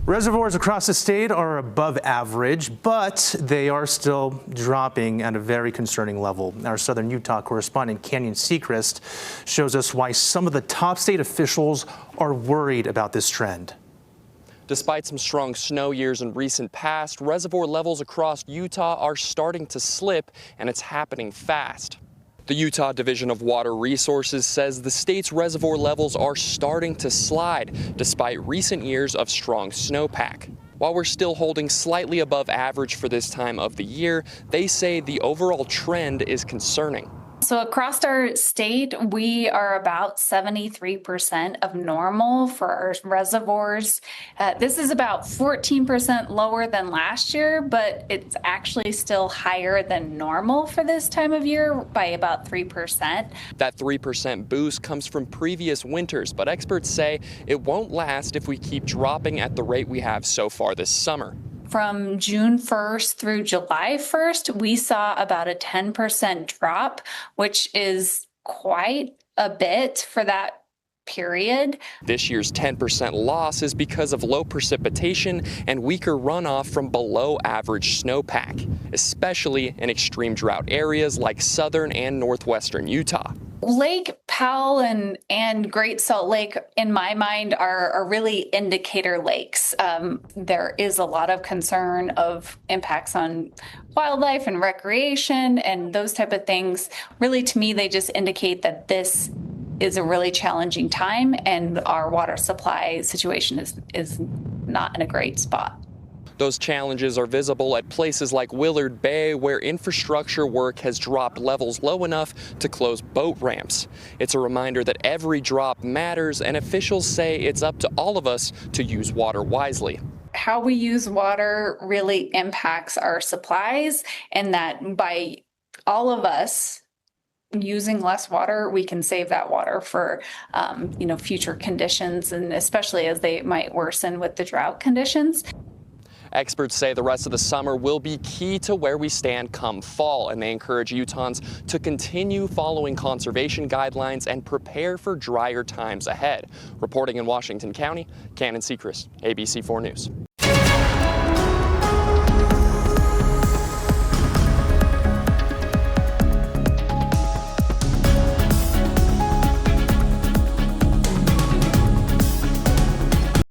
Reservoirs across the state are above average, but they are still dropping at a very concerning level. Our Southern Utah correspondent Canyon Seacrest shows us why some of the top state officials are worried about this trend. Despite some strong snow years in recent past, reservoir levels across Utah are starting to slip, and it's happening fast. The Utah Division of Water Resources says the state's reservoir levels are starting to slide despite recent years of strong snowpack. While we're still holding slightly above average for this time of the year, they say the overall trend is concerning. So across our state, we are about 73% of normal for our reservoirs. This is about 14% lower than last year, but it's actually still higher than normal for this time of year by about 3%. That 3% boost comes from previous winters, but experts say it won't last if we keep dropping at the rate we have so far this summer. From June 1st through July 1st, we saw about a 10% drop, which is quite a bit for that period. This year's 10% loss is because of low precipitation and weaker runoff from below average snowpack, especially in extreme drought areas like southern and northwestern Utah. Lake Powell and Great Salt Lake, in my mind, are really indicator lakes. There is a lot of concern of impacts on wildlife and recreation and those type of things. Really, to me, they just indicate that this is a really challenging time and our water supply situation is not in a great spot. Those challenges are visible at places like Willard Bay, where infrastructure work has dropped levels low enough to close boat ramps. It's a reminder that every drop matters, and officials say it's up to all of us to use water wisely. How we use water really impacts our supplies, and that by all of us using less water, we can save that water for future conditions, and especially as they might worsen with the drought conditions. Experts say the rest of the summer will be key to where we stand come fall, and they encourage Utahns to continue following conservation guidelines and prepare for drier times ahead. Reporting in Washington County, Canyon Seacrest, ABC4 News.